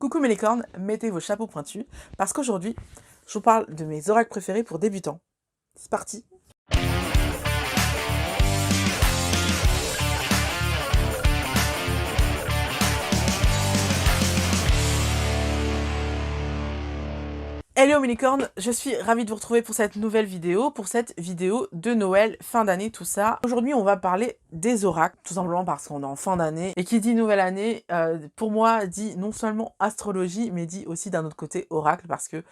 Coucou mes licornes, mettez vos chapeaux pointus, parce qu'aujourd'hui, je vous parle de mes oracles préférés pour débutants. C'est parti! Hello mes licornes, je suis ravie de vous retrouver pour cette nouvelle vidéo, de Noël, fin d'année, tout ça. Aujourd'hui, on va parler des oracles, tout simplement parce qu'on est en fin d'année. Et qui dit nouvelle année, pour moi, dit non seulement astrologie, mais dit aussi d'un autre côté oracle, parce que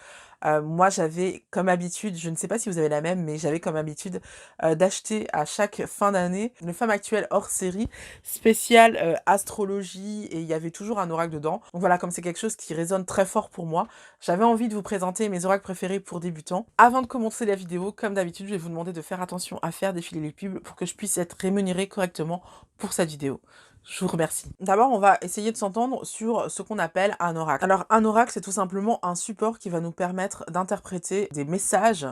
moi, j'avais comme habitude, je ne sais pas si vous avez la même, mais j'avais comme habitude d'acheter à chaque fin d'année une femme actuelle hors série, spéciale astrologie, et il y avait toujours un oracle dedans. Donc voilà, comme c'est quelque chose qui résonne très fort pour moi, j'avais envie de vous présenter mes oracles préférés pour débutants. Avant de commencer la vidéo, comme d'habitude, je vais vous demander de faire attention à faire défiler les pubs pour que je puisse être rémunérée correctement pour cette vidéo. Je vous remercie. D'abord, on va essayer de s'entendre sur ce qu'on appelle un oracle. Alors, un oracle, c'est tout simplement un support qui va nous permettre d'interpréter des messages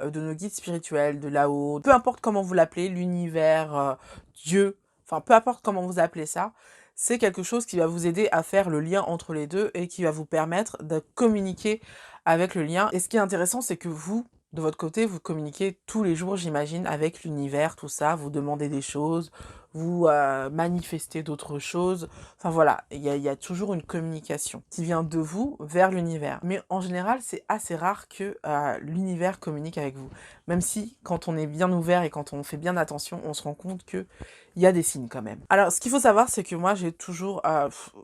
de nos guides spirituels, de là-haut, peu importe comment vous l'appelez, l'univers, Dieu, enfin, peu importe comment vous appelez ça, c'est quelque chose qui va vous aider à faire le lien entre les deux et qui va vous permettre de communiquer avec le lien. Et ce qui est intéressant, c'est que vous, de votre côté, vous communiquez tous les jours, j'imagine, avec l'univers, tout ça, vous demandez des choses, vous manifestez d'autres choses. Enfin voilà, il y a toujours une communication qui vient de vous vers l'univers. Mais en général, c'est assez rare que l'univers communique avec vous. Même si, quand on est bien ouvert et quand on fait bien attention, on se rend compte que il y a des signes quand même. Alors, ce qu'il faut savoir, c'est que moi, j'ai toujours,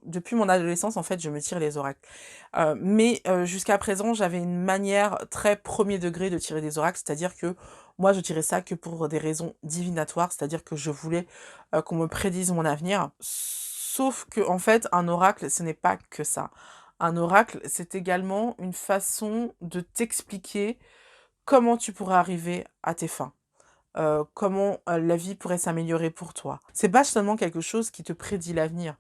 depuis mon adolescence, en fait, je me tire les oracles. Mais jusqu'à présent, j'avais une manière très premier degré de tirer des oracles, c'est-à-dire que moi, je tirais ça que pour des raisons divinatoires, c'est-à-dire que je voulais qu'on me prédise mon avenir. Sauf que, en fait, un oracle, ce n'est pas que ça. Un oracle, c'est également une façon de t'expliquer comment tu pourrais arriver à tes fins. Comment la vie pourrait s'améliorer pour toi. C'est pas seulement quelque chose qui te prédit l'avenir.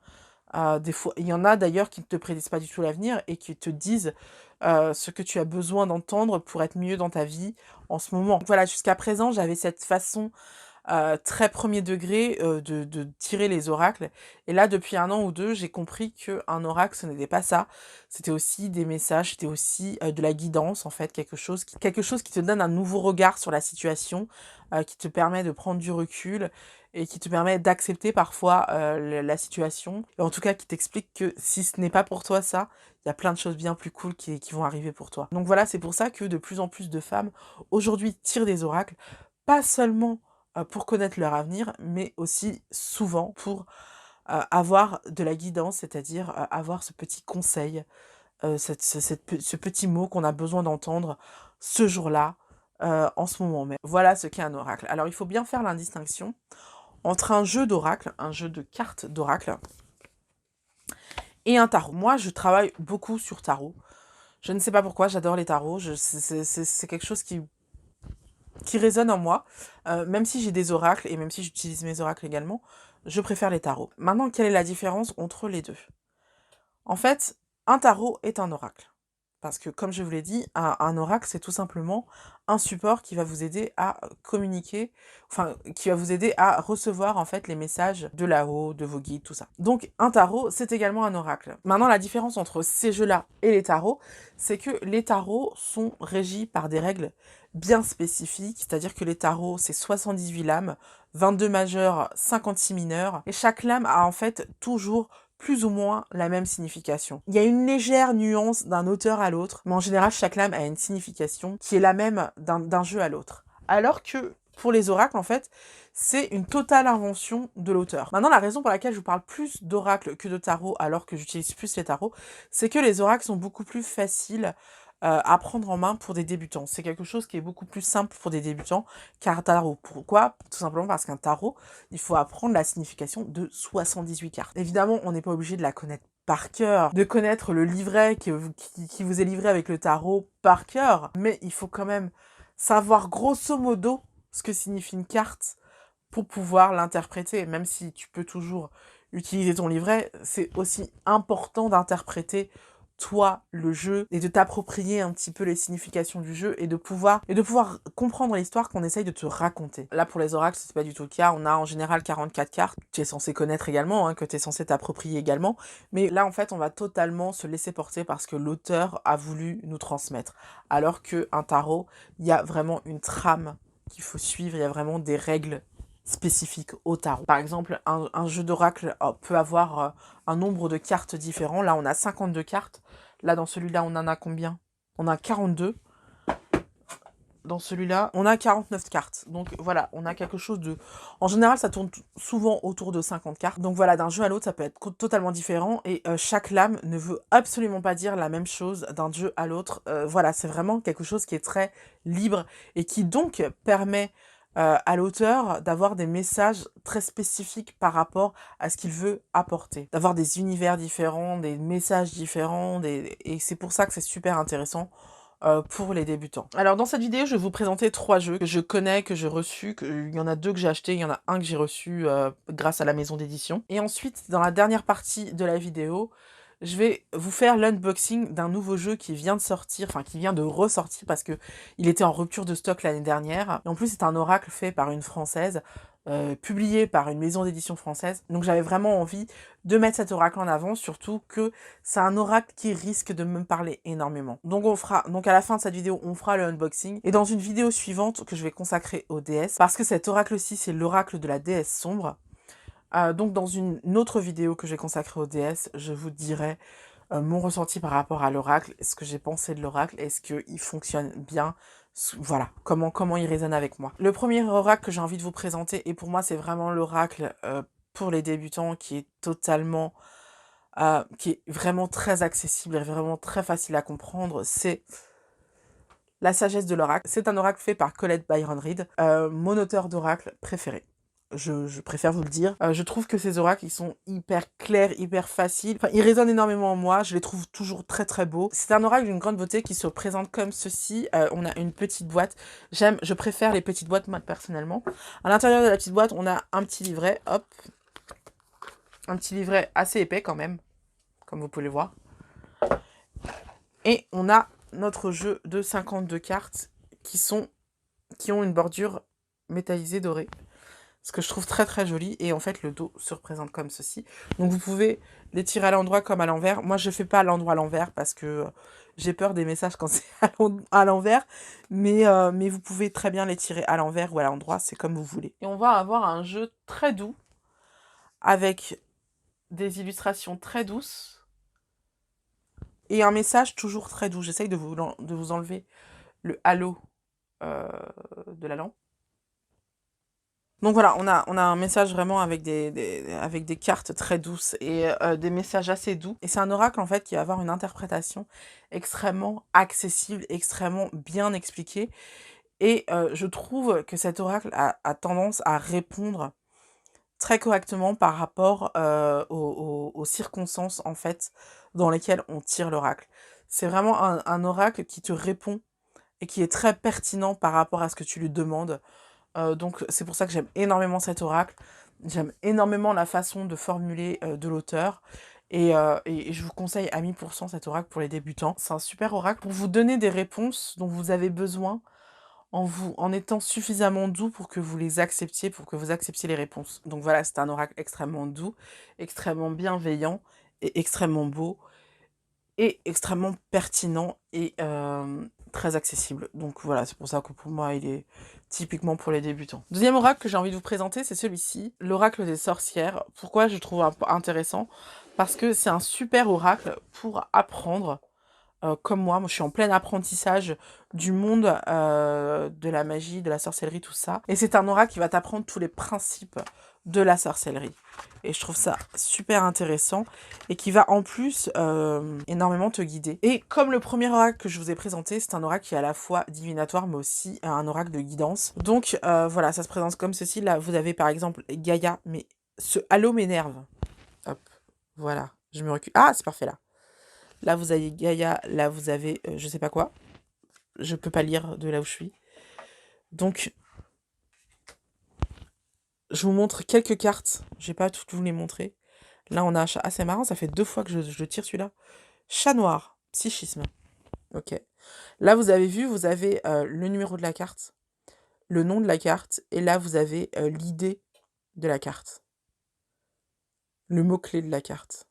Des fois, il y en a d'ailleurs qui ne te prédisent pas du tout l'avenir et qui te disent ce que tu as besoin d'entendre pour être mieux dans ta vie en ce moment. Donc voilà, jusqu'à présent, j'avais cette façon très premier degré de tirer les oracles. Et là, depuis 1 an ou 2, j'ai compris qu'un oracle, ce n'était pas ça. C'était aussi des messages, c'était aussi de la guidance, en fait, quelque chose qui te donne un nouveau regard sur la situation, qui te permet de prendre du recul et qui te permet d'accepter parfois la situation. Et en tout cas, qui t'explique que si ce n'est pas pour toi ça, il y a plein de choses bien plus cool qui vont arriver pour toi. Donc voilà, c'est pour ça que de plus en plus de femmes, aujourd'hui, tirent des oracles, pas seulement pour connaître leur avenir, mais aussi souvent pour avoir de la guidance, c'est-à-dire avoir ce petit conseil, ce petit mot qu'on a besoin d'entendre ce jour-là, en ce moment même. Voilà ce qu'est un oracle. Alors il faut bien faire la distinction entre un jeu d'oracle, un jeu de cartes d'oracle, et un tarot. Moi, je travaille beaucoup sur tarot. Je ne sais pas pourquoi, j'adore les tarots. C'est quelque chose qui résonne en moi, même si j'ai des oracles et même si j'utilise mes oracles également, je préfère les tarots. Maintenant, quelle est la différence entre les deux? En fait, un tarot est un oracle. Parce que, comme je vous l'ai dit, un oracle, c'est tout simplement un support qui va vous aider à communiquer, enfin, qui va vous aider à recevoir, en fait, les messages de là-haut, de vos guides, tout ça. Donc, un tarot, c'est également un oracle. Maintenant, la différence entre ces jeux-là et les tarots, c'est que les tarots sont régis par des règles bien spécifiques, c'est-à-dire que les tarots, c'est 78 lames, 22 majeures, 56 mineures, et chaque lame a, en fait, toujours plus ou moins la même signification. Il y a une légère nuance d'un auteur à l'autre, mais en général, chaque lame a une signification qui est la même d'un jeu à l'autre. Alors que pour les oracles, en fait, c'est une totale invention de l'auteur. Maintenant, la raison pour laquelle je vous parle plus d'oracles que de tarot, alors que j'utilise plus les tarots, c'est que les oracles sont beaucoup plus faciles à prendre en main pour des débutants. C'est quelque chose qui est beaucoup plus simple pour des débutants qu'un tarot. Pourquoi? Tout simplement parce qu'un tarot, il faut apprendre la signification de 78 cartes. Évidemment, on n'est pas obligé de la connaître par cœur, de connaître le livret qui vous est livré avec le tarot par cœur, mais il faut quand même savoir grosso modo ce que signifie une carte pour pouvoir l'interpréter. Même si tu peux toujours utiliser ton livret, c'est aussi important d'interpréter toi le jeu et de t'approprier un petit peu les significations du jeu et de pouvoir comprendre l'histoire qu'on essaye de te raconter. Là pour les oracles, c'est pas du tout le cas. On a en général 44 cartes. Tu es censé connaître également, hein, que tu es censé t'approprier également. Mais là en fait, on va totalement se laisser porter parce que l'auteur a voulu nous transmettre. Alors qu'un tarot, il y a vraiment une trame qu'il faut suivre, il y a vraiment des règles spécifiques au tarot. Par exemple, un jeu d'oracle peut avoir un nombre de cartes différents. Là, on a 52 cartes. Là, dans celui-là, on en a combien? On a 42. Dans celui-là, on a 49 cartes. Donc voilà, on a quelque chose de... En général, ça tourne souvent autour de 50 cartes. Donc voilà, d'un jeu à l'autre, ça peut être totalement différent. Et chaque lame ne veut absolument pas dire la même chose d'un jeu à l'autre. Voilà, c'est vraiment quelque chose qui est très libre et qui donc permet à l'auteur d'avoir des messages très spécifiques par rapport à ce qu'il veut apporter. D'avoir des univers différents, des messages différents. Et c'est pour ça que c'est super intéressant pour les débutants. Alors dans cette vidéo, je vais vous présenter 3 jeux que je connais, que j'ai reçus. Il y en a 2 que j'ai achetés, il y en a un que j'ai reçu grâce à la maison d'édition. Et ensuite, dans la dernière partie de la vidéo, je vais vous faire l'unboxing d'un nouveau jeu qui vient de sortir, enfin qui vient de ressortir parce que il était en rupture de stock l'année dernière. Et en plus, c'est un oracle fait par une Française, publié par une maison d'édition française. Donc j'avais vraiment envie de mettre cet oracle en avant, surtout que c'est un oracle qui risque de me parler énormément. Donc à la fin de cette vidéo, on fera le unboxing. Et dans une vidéo suivante que je vais consacrer aux déesses, parce que cet oracle-ci, c'est l'oracle de la déesse sombre. Donc dans une autre vidéo que j'ai consacrée aux déesses, je vous dirai mon ressenti par rapport à l'oracle, ce que j'ai pensé de l'oracle, est-ce qu'il fonctionne bien, voilà, comment il résonne avec moi. Le premier oracle que j'ai envie de vous présenter, et pour moi c'est vraiment l'oracle pour les débutants qui est totalement, qui est vraiment très accessible et vraiment très facile à comprendre, c'est la sagesse de l'oracle. C'est un oracle fait par Colette Byron Reed, mon auteur d'oracle préféré. Je préfère vous le dire. Je trouve que ces oracles, ils sont hyper clairs, hyper faciles. Enfin, ils résonnent énormément en moi. Je les trouve toujours très très beaux. C'est un oracle d'une grande beauté qui se présente comme ceci. On a une petite boîte. Je préfère les petites boîtes, moi, personnellement. À l'intérieur de la petite boîte, on a un petit livret. Hop. Un petit livret assez épais quand même, comme vous pouvez le voir. Et on a notre jeu de 52 cartes qui ont une bordure métallisée dorée. Ce que je trouve très très joli, et en fait le dos se représente comme ceci. Donc vous pouvez les tirer à l'endroit comme à l'envers. Moi je fais pas à l'endroit à l'envers parce que j'ai peur des messages quand c'est à l'envers, mais vous pouvez très bien les tirer à l'envers ou à l'endroit, c'est comme vous voulez. Et on va avoir un jeu très doux, avec des illustrations très douces, et un message toujours très doux. J'essaye de vous enlever le halo de la lampe. Donc voilà, on a un message vraiment avec avec des cartes très douces et des messages assez doux. Et c'est un oracle en fait qui va avoir une interprétation extrêmement accessible, extrêmement bien expliquée. Et je trouve que cet oracle a tendance à répondre très correctement par rapport aux circonstances en fait dans lesquelles on tire l'oracle. C'est vraiment un oracle qui te répond et qui est très pertinent par rapport à ce que tu lui demandes. Donc c'est pour ça que j'aime énormément cet oracle. J'aime énormément la façon de formuler de l'auteur. Et je vous conseille à 1000% cet oracle pour les débutants. C'est un super oracle pour vous donner des réponses dont vous avez besoin en étant suffisamment doux pour que vous les acceptiez, pour que vous acceptiez les réponses. Donc voilà, c'est un oracle extrêmement doux, extrêmement bienveillant et extrêmement beau et extrêmement pertinent et très accessible. Donc voilà, c'est pour ça que pour moi, il est typiquement pour les débutants. Deuxième oracle que j'ai envie de vous présenter, c'est celui-ci, l'oracle des sorcières. Pourquoi je trouve intéressant? Parce que c'est un super oracle pour apprendre, comme moi, je suis en plein apprentissage du monde de la magie, de la sorcellerie, tout ça. Et c'est un oracle qui va t'apprendre tous les principes de la sorcellerie. Et je trouve ça super intéressant et qui va en plus énormément te guider. Et comme le premier oracle que je vous ai présenté, c'est un oracle qui est à la fois divinatoire mais aussi un oracle de guidance. Donc voilà, ça se présente comme ceci. Là, vous avez par exemple Gaïa, mais ce halo m'énerve. Hop, voilà, je me recule. Ah, c'est parfait là. Là, vous avez Gaïa, là, vous avez je sais pas quoi. Je peux pas lire de là où je suis. Donc, je vous montre quelques cartes. Je vais pas toutes vous les montrer. Là, on a un chat assez marrant. Ça fait 2 fois que je tire celui-là. Chat noir. Psychisme. Ok. Là, vous avez vu, vous avez le numéro de la carte, le nom de la carte, et là, vous avez l'idée de la carte, le mot-clé de la carte.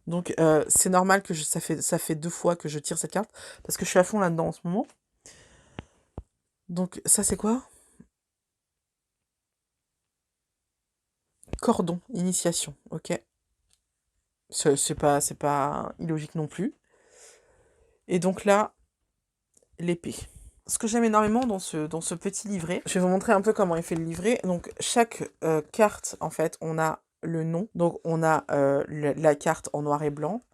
Donc, c'est normal que ça fait 2 fois que je tire cette carte, parce que je suis à fond là-dedans en ce moment. Donc, ça, c'est quoi? Cordon, initiation, ok. C'est pas illogique non plus. Et donc là, l'épée. Ce que j'aime énormément dans ce petit livret, je vais vous montrer un peu comment est fait le livret. Donc, chaque carte, en fait, on a le nom. Donc, on a la carte en noir et blanc.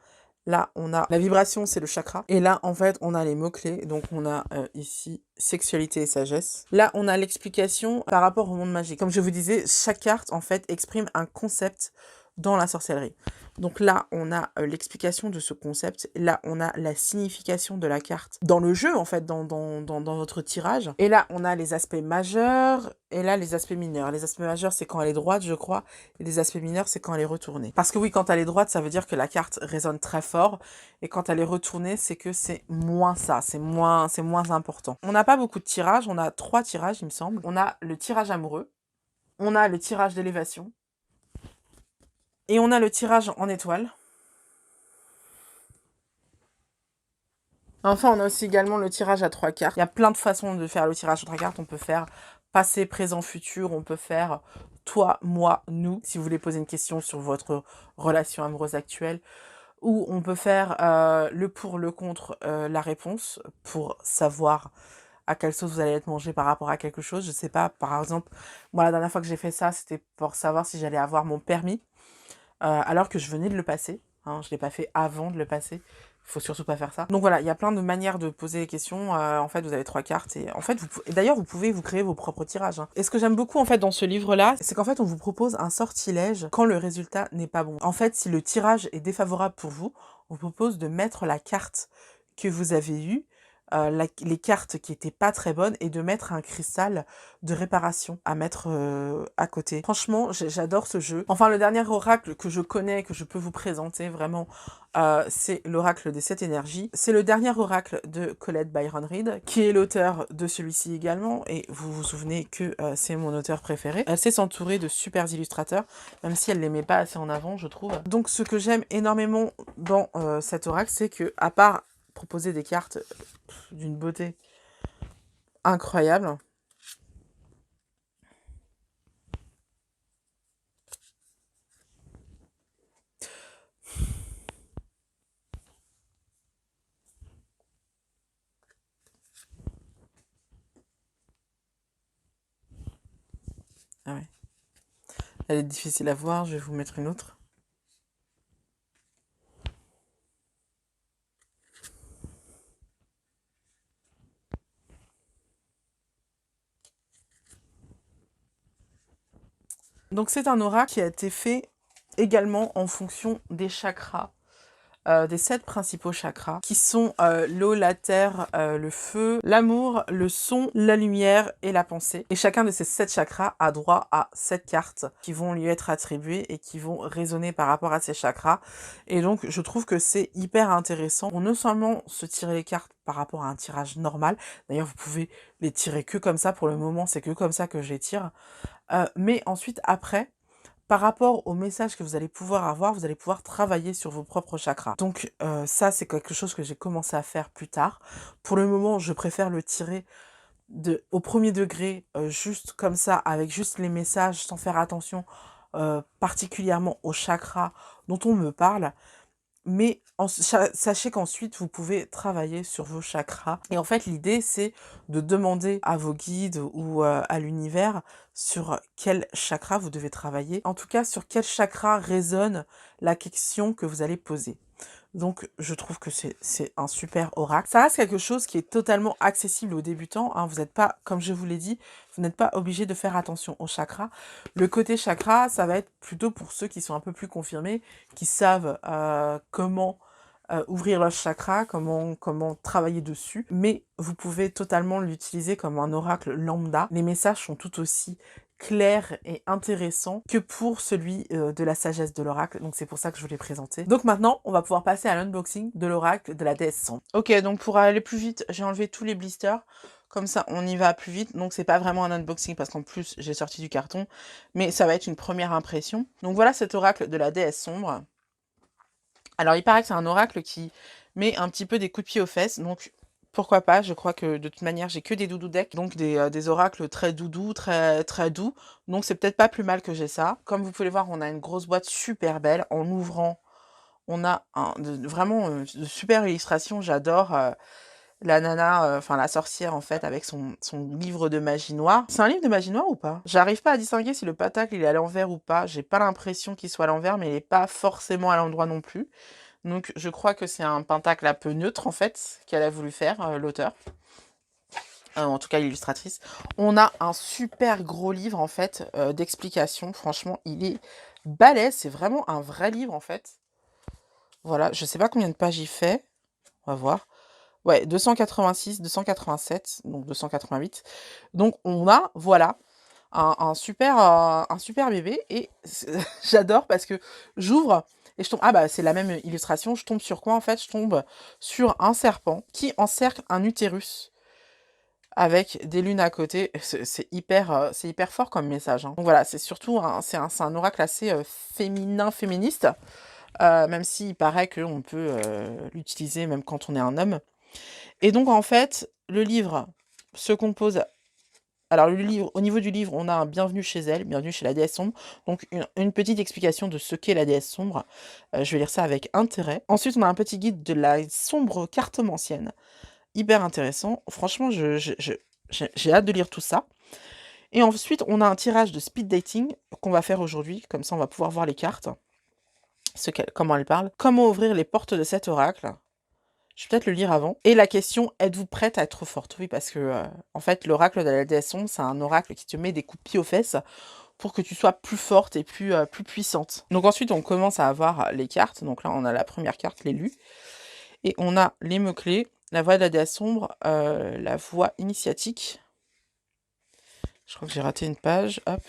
Là, on a la vibration, c'est le chakra. Et là, en fait, on a les mots-clés. Donc, on a ici sexualité et sagesse. Là, on a l'explication par rapport au monde magique. Comme je vous disais, chaque carte, en fait, exprime un concept dans la sorcellerie. Donc là, on a l'explication de ce concept. Là, on a la signification de la carte dans le jeu, en fait, dans votre tirage. Et là, on a les aspects majeurs et là, les aspects mineurs. Les aspects majeurs, c'est quand elle est droite, je crois. Et les aspects mineurs, c'est quand elle est retournée. Parce que oui, quand elle est droite, ça veut dire que la carte résonne très fort. Et quand elle est retournée, c'est que c'est moins ça. C'est moins important. On n'a pas beaucoup de tirages. On a 3 tirages, il me semble. On a le tirage amoureux. On a le tirage d'élévation. Et on a le tirage en étoile. Enfin, on a aussi également le tirage à 3 cartes. Il y a plein de façons de faire le tirage à 3 cartes. On peut faire passé, présent, futur. On peut faire toi, moi, nous, si vous voulez poser une question sur votre relation amoureuse actuelle. Ou on peut faire le pour, le contre, la réponse, pour savoir à quelle sauce vous allez être mangé par rapport à quelque chose. Je sais pas, par exemple, moi la dernière fois que j'ai fait ça, c'était pour savoir si j'allais avoir mon permis. Alors que je venais de le passer. Hein, je ne l'ai pas fait avant de le passer. Il faut surtout pas faire ça. Donc voilà, il y a plein de manières de poser les questions. En fait, vous avez 3 cartes. Et en fait, d'ailleurs, vous pouvez vous créer vos propres tirages. Hein. Et ce que j'aime beaucoup, en fait, dans ce livre-là, c'est qu'en fait, on vous propose un sortilège quand le résultat n'est pas bon. En fait, si le tirage est défavorable pour vous, on vous propose de mettre la carte que vous avez eue, les cartes qui étaient pas très bonnes, et de mettre un cristal de réparation à mettre à côté. Franchement, j'adore ce jeu. Enfin, le dernier oracle que je connais, que je peux vous présenter vraiment, c'est l'oracle des 7 énergies. C'est le dernier oracle de Colette Byron Reed, qui est l'auteur de celui-ci également, et vous vous souvenez que c'est mon auteur préféré. Elle sait s'entourer de super illustrateurs, même si elle les met pas assez en avant, je trouve. Donc, ce que j'aime énormément dans cet oracle, c'est que, à part proposer des cartes d'une beauté incroyable, ah ouais. Elle est difficile à voir, je vais vous mettre une autre. Donc c'est un oracle qui a été fait également en fonction des chakras, des 7 principaux chakras, qui sont l'eau, la terre, le feu, l'amour, le son, la lumière et la pensée. Et chacun de ces 7 chakras a droit à 7 cartes qui vont lui être attribuées et qui vont résonner par rapport à ces chakras. Et donc je trouve que c'est hyper intéressant pour non seulement se tirer les cartes par rapport à un tirage normal, d'ailleurs vous pouvez les tirer que comme ça, pour le moment c'est que comme ça que je les tire, mais ensuite après, par rapport au message que vous allez pouvoir avoir, vous allez pouvoir travailler sur vos propres chakras. Donc ça, c'est quelque chose que j'ai commencé à faire plus tard. Pour le moment, je préfère le tirer au premier degré, juste comme ça, avec juste les messages, sans faire attention particulièrement aux chakras dont on me parle. Mais sachez qu'ensuite, vous pouvez travailler sur vos chakras. Et en fait, l'idée, c'est de demander à vos guides ou à l'univers sur quel chakra vous devez travailler. En tout cas, sur quel chakra résonne la question que vous allez poser. Donc, je trouve que c'est un super oracle. Ça reste quelque chose qui est totalement accessible aux débutants. Hein. Vous n'êtes pas, comme je vous l'ai dit, vous n'êtes pas obligé de faire attention aux chakras. Le côté chakra, ça va être plutôt pour ceux qui sont un peu plus confirmés, qui savent comment ouvrir leur chakra, comment travailler dessus. Mais vous pouvez totalement l'utiliser comme un oracle lambda. Les messages sont tout aussi clair et intéressant que pour celui de la sagesse de l'oracle, donc c'est pour ça que je vous l'ai présenté. Donc maintenant, on va pouvoir passer à l'unboxing de l'oracle de la déesse sombre. Ok, donc pour aller plus vite, j'ai enlevé tous les blisters, comme ça on y va plus vite, donc c'est pas vraiment un unboxing parce qu'en plus j'ai sorti du carton, mais ça va être une première impression. Donc voilà cet oracle de la déesse sombre. Alors il paraît que c'est un oracle qui met un petit peu des coups de pied aux fesses, donc pourquoi pas, je crois que de toute manière j'ai que des doudou decks, donc des oracles très doudou, très doux, donc c'est peut-être pas plus mal que j'ai ça. Comme vous pouvez le voir, on a une grosse boîte super belle, en ouvrant, on a vraiment de super illustrations, j'adore la nana, enfin la sorcière en fait, avec son livre de magie noire. C'est un livre de magie noire ou pas? J'arrive pas à distinguer si le pentacle il est à l'envers ou pas, j'ai pas l'impression qu'il soit à l'envers, mais il est pas forcément à l'endroit non plus. Donc je crois que c'est un pentacle un peu neutre en fait, qu'elle a voulu faire, l'auteur. En tout cas l'illustratrice. On a un super gros livre en fait d'explications. Franchement, il est balèze, c'est vraiment un vrai livre en fait. Voilà, je sais pas combien de pages il fait. On va voir. Ouais, 286, 287, donc 288. Donc on a, voilà, un super bébé. Et j'adore parce que j'ouvre et je tombe... Ah bah c'est la même illustration. Je tombe sur quoi en fait? Je tombe sur un serpent qui encercle un utérus avec des lunes à côté. C'est hyper fort comme message. Hein. Donc voilà, c'est surtout c'est un oracle assez féminin, féministe. Même s'il paraît qu'on peut l'utiliser même quand on est un homme. Et donc en fait, le livre se compose... Alors le livre, au niveau du livre, on a un bienvenue chez elle, bienvenue chez la déesse sombre. Donc une petite explication de ce qu'est la déesse sombre. Je vais lire ça avec intérêt. Ensuite, on a un petit guide de la sombre cartomancienne. Hyper intéressant. Franchement, j'ai hâte de lire tout ça. Et ensuite, on a un tirage de speed dating qu'on va faire aujourd'hui. Comme ça, on va pouvoir voir les cartes. Comment elles parlent. Comment ouvrir les portes de cet oracle. Je vais peut-être le lire avant. Et la question, êtes-vous prête à être forte? Oui, parce que, en fait, l'oracle de la déesse sombre, c'est un oracle qui te met des coups de pied aux fesses pour que tu sois plus forte et plus puissante. Donc ensuite, on commence à avoir les cartes. Donc là, on a la première carte, l'élu. Et on a les mots-clés. La voix de la déesse sombre, la voix initiatique. Je crois que j'ai raté une page. Hop.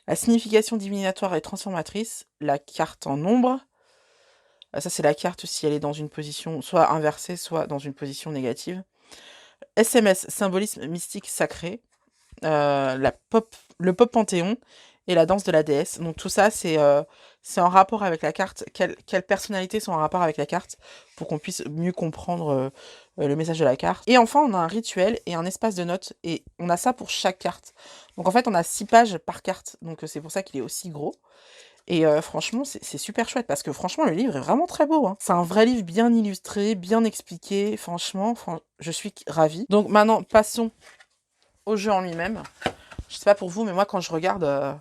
La signification divinatoire et transformatrice. La carte en ombre. Ça, c'est la carte si elle est dans une position soit inversée, soit dans une position négative. SMS, symbolisme mystique sacré. Le pop panthéon et la danse de la déesse. Donc tout ça, c'est en rapport avec la carte. Quelles personnalités sont en rapport avec la carte pour qu'on puisse mieux comprendre le message de la carte. Et enfin, on a un rituel et un espace de notes. Et on a ça pour chaque carte. Donc en fait, on a 6 pages par carte. Donc c'est pour ça qu'il est aussi gros. Et franchement, c'est super chouette parce que franchement, le livre est vraiment très beau. Hein. C'est un vrai livre bien illustré, bien expliqué. Franchement, je suis ravie. Donc maintenant, passons au jeu en lui-même. Je sais pas pour vous, mais moi, quand je regarde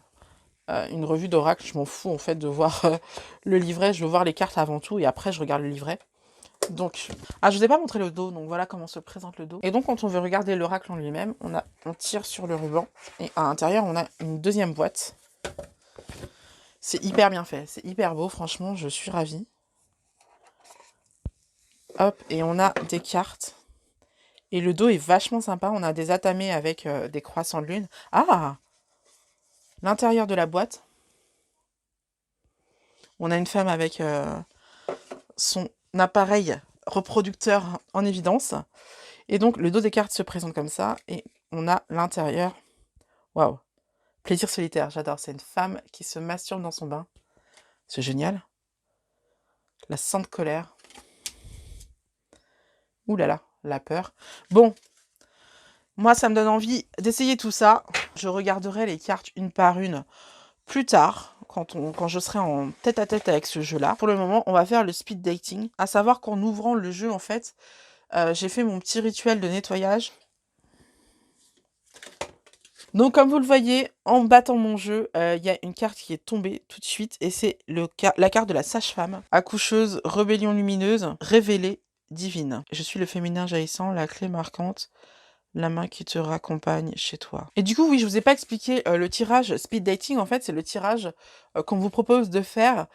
une revue d'oracle, je m'en fous en fait de voir le livret. Je veux voir les cartes avant tout et après, je regarde le livret. Donc, je vous ai pas montré le dos, donc voilà comment se présente le dos. Et donc, quand on veut regarder l'oracle en lui-même, on tire sur le ruban et à l'intérieur, on a une deuxième boîte. C'est hyper bien fait, c'est hyper beau, franchement, je suis ravie. Hop, et on a des cartes. Et le dos est vachement sympa, on a des atamés avec des croissants de lune. Ah! L'intérieur de la boîte. On a une femme avec son appareil reproducteur en évidence. Et donc, le dos des cartes se présente comme ça. Et on a l'intérieur. Waouh! Plaisir solitaire, j'adore. C'est une femme qui se masturbe dans son bain. C'est génial. La sainte colère. Ouh là là, la peur. Bon, moi ça me donne envie d'essayer tout ça. Je regarderai les cartes une par une plus tard, quand je serai en tête-à-tête avec ce jeu-là. Pour le moment, on va faire le speed dating. À savoir qu'en ouvrant le jeu, en fait, j'ai fait mon petit rituel de nettoyage. Donc comme vous le voyez, en battant mon jeu, il y a une carte qui est tombée tout de suite. Et c'est la carte de la sage-femme. Accoucheuse, rébellion lumineuse, révélée, divine. Je suis le féminin jaillissant, la clé marquante, La main qui te raccompagne chez toi. Et du coup, oui, je vous ai pas expliqué le tirage speed dating. En fait, c'est le tirage qu'on vous propose de faire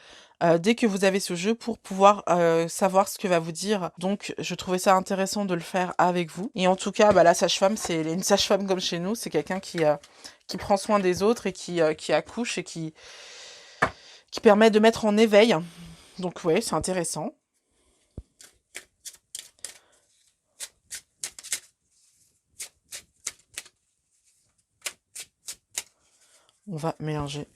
dès que vous avez ce jeu pour pouvoir savoir ce que va vous dire. Donc, je trouvais ça intéressant de le faire avec vous. Et en tout cas, bah, la sage-femme, c'est une sage-femme comme chez nous. C'est quelqu'un qui prend soin des autres et qui accouche et qui permet de mettre en éveil. Donc, ouais, c'est intéressant. On va mélanger.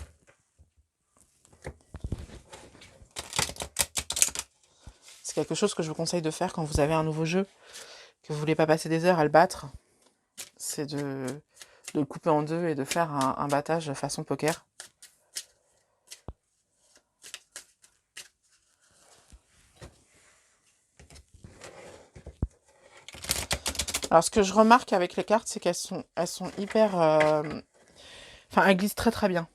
C'est quelque chose que je vous conseille de faire quand vous avez un nouveau jeu, que vous voulez pas passer des heures à le battre. C'est de le couper en deux et de faire un battage façon poker. Alors, ce que je remarque avec les cartes, c'est qu'elles sont hyper... Enfin, elles glissent très très bien.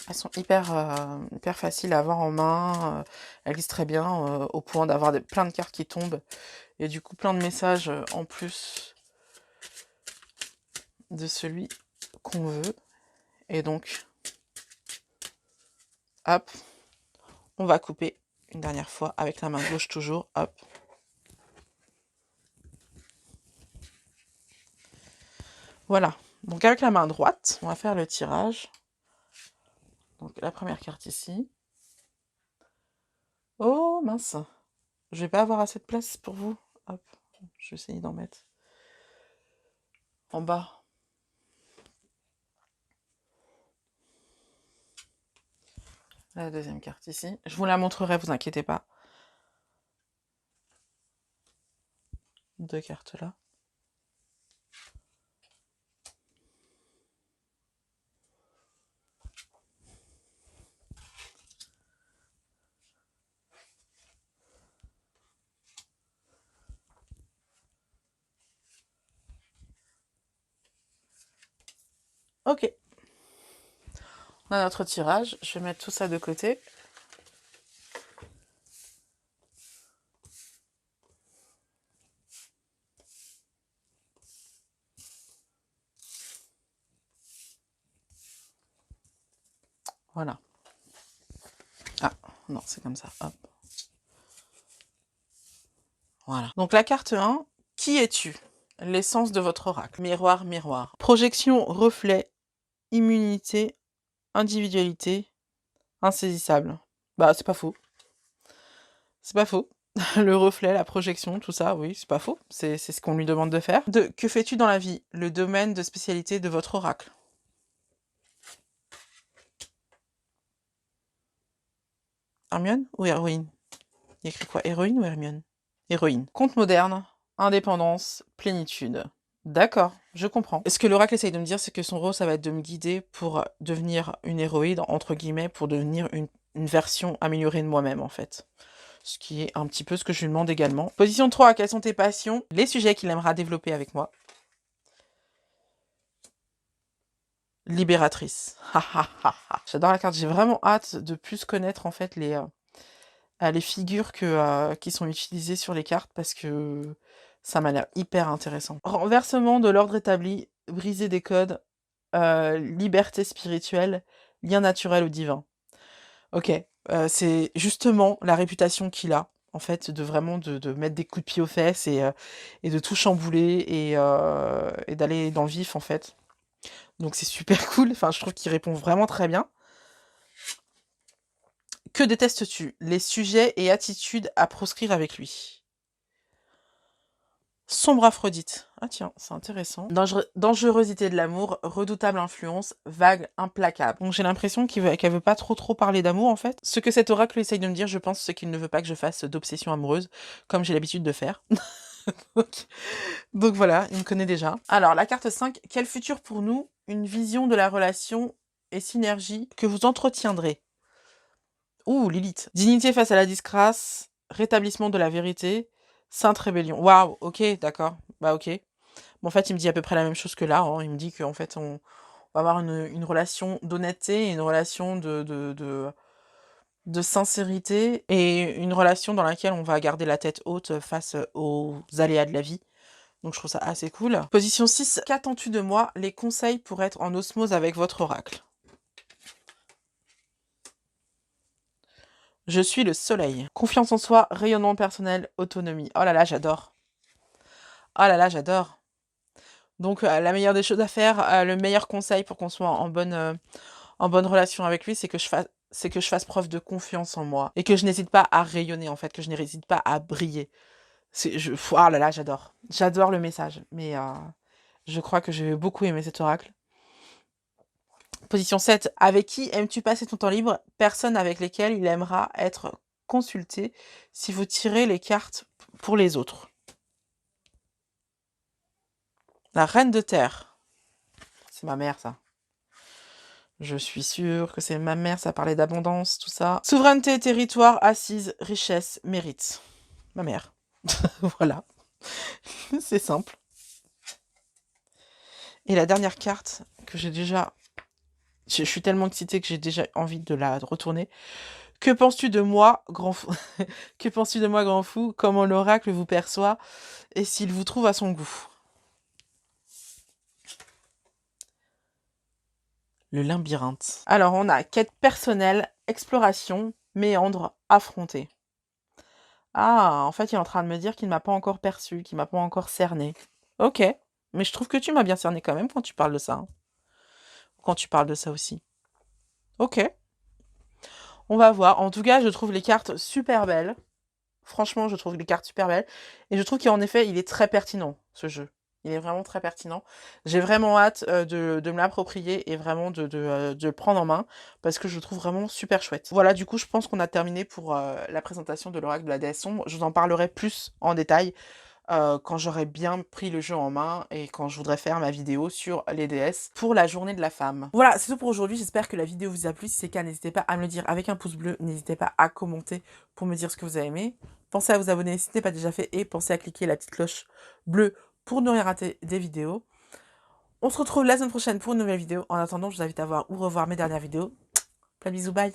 Elles sont hyper faciles à avoir en main. Elles glissent très bien au point d'avoir plein de cartes qui tombent. Et du coup, plein de messages en plus de celui qu'on veut. Et donc, hop, on va couper une dernière fois avec la main gauche toujours. Hop. Voilà. Donc, avec la main droite, on va faire le tirage. Donc, la première carte ici. Oh, mince. Je vais pas avoir assez de place pour vous. Hop, je vais essayer d'en mettre en bas. La deuxième carte ici. Je vous la montrerai, vous inquiétez pas. Deux cartes là. Ok. On a notre tirage. Je vais mettre tout ça de côté. Voilà. Ah, non, c'est comme ça. Hop. Voilà. Donc la carte 1, qui es-tu? L'essence de votre oracle. Miroir, miroir. Projection, reflet, immunité, individualité, insaisissable. Bah, c'est pas faux. C'est pas faux. Le reflet, la projection, tout ça, oui, c'est pas faux. C'est ce qu'on lui demande de faire. 2. Que fais-tu dans la vie? Le domaine de spécialité de votre oracle. Hermione ou héroïne? Il y a écrit quoi? Héroïne ou Hermione? Héroïne. Conte moderne, indépendance, plénitude. D'accord, je comprends. Et ce que l'oracle essaye de me dire, c'est que son rôle, ça va être de me guider pour devenir une héroïne, entre guillemets, pour devenir une version améliorée de moi-même, en fait. Ce qui est un petit peu ce que je lui demande également. Position 3, quelles sont tes passions? Les sujets qu'il aimera développer avec moi. Libératrice. J'adore la carte, j'ai vraiment hâte de plus connaître, en fait, les figures qui sont utilisées sur les cartes parce que ça m'a l'air hyper intéressant. Renversement de l'ordre établi, briser des codes, liberté spirituelle, lien naturel ou divin. Ok, c'est justement la réputation qu'il a, en fait, de vraiment de mettre des coups de pied aux fesses et de tout chambouler et d'aller dans le vif, en fait. Donc c'est super cool, enfin je trouve qu'il répond vraiment très bien. Que détestes-tu? Les sujets et attitudes à proscrire avec lui. Sombre Aphrodite. Ah tiens, c'est intéressant. Dangerosité de l'amour, redoutable influence, vague, implacable. Donc j'ai l'impression qu'elle veut pas trop parler d'amour en fait. Ce que cet oracle essaye de me dire, je pense, c'est qu'il ne veut pas que je fasse d'obsession amoureuse, comme j'ai l'habitude de faire. donc voilà, il me connaît déjà. Alors la carte 5, quel futur pour nous? Une vision de la relation et synergie que vous entretiendrez. Ouh, Lilith. Dignité face à la disgrâce, rétablissement de la vérité, sainte rébellion. Waouh, ok, d'accord. Bah ok. Bon, en fait, il me dit à peu près la même chose que là. Hein. Il me dit qu'en fait, on va avoir une relation d'honnêteté, une relation de sincérité et une relation dans laquelle on va garder la tête haute face aux aléas de la vie. Donc je trouve ça assez cool. Position 6, qu'attends-tu de moi? Les conseils pour être en osmose avec votre oracle. Je suis le soleil. Confiance en soi, rayonnement personnel, autonomie. Oh là là, j'adore. Oh là là, j'adore. Donc la meilleure des choses à faire, le meilleur conseil pour qu'on soit en bonne relation avec lui, c'est que je fasse preuve de confiance en moi. Et que je n'hésite pas à rayonner, en fait, que je n'hésite pas à briller. Oh là là, j'adore. J'adore le message. Mais je crois que j'ai beaucoup aimé cet oracle. Position 7. Avec qui aimes-tu passer ton temps libre? Personne avec lesquelles il aimera être consulté si vous tirez les cartes pour les autres. La reine de terre. C'est ma mère, ça. Je suis sûre que c'est ma mère, ça parlait d'abondance, tout ça. Souveraineté, territoire, assise, richesse, mérite. Ma mère. Voilà. C'est simple. Et la dernière carte que j'ai déjà... Je suis tellement excitée que j'ai déjà envie de la retourner. Que penses-tu de moi, grand fou? Que penses-tu de moi, grand fou? Comment l'oracle vous perçoit et s'il vous trouve à son goût? Le labyrinthe. Alors, on a quête personnelle, exploration, méandre, affronter. Ah, en fait, il est en train de me dire qu'il ne m'a pas encore perçu, qu'il m'a pas encore cerné. Ok, mais je trouve que tu m'as bien cerné quand même quand tu parles de ça. Hein. Quand tu parles de ça aussi. Ok, on va voir. En tout cas, je trouve les cartes super belles. Franchement, je trouve les cartes super belles. Et je trouve qu'en effet, il est très pertinent, ce jeu. Il est vraiment très pertinent. J'ai vraiment hâte de me l'approprier et vraiment de le prendre en main parce que je le trouve vraiment super chouette. Voilà, du coup, je pense qu'on a terminé pour la présentation de l'oracle de la déesse sombre. Je vous en parlerai plus en détail quand j'aurai bien pris le jeu en main et quand je voudrais faire ma vidéo sur les déesses pour la journée de la femme. Voilà, c'est tout pour aujourd'hui. J'espère que la vidéo vous a plu. Si c'est le cas, n'hésitez pas à me le dire avec un pouce bleu. N'hésitez pas à commenter pour me dire ce que vous avez aimé. Pensez à vous abonner si ce n'est pas déjà fait et pensez à cliquer la petite cloche bleue pour ne rien rater des vidéos. On se retrouve la semaine prochaine pour une nouvelle vidéo. En attendant, je vous invite à voir ou revoir mes dernières vidéos. Plein de bisous, bye!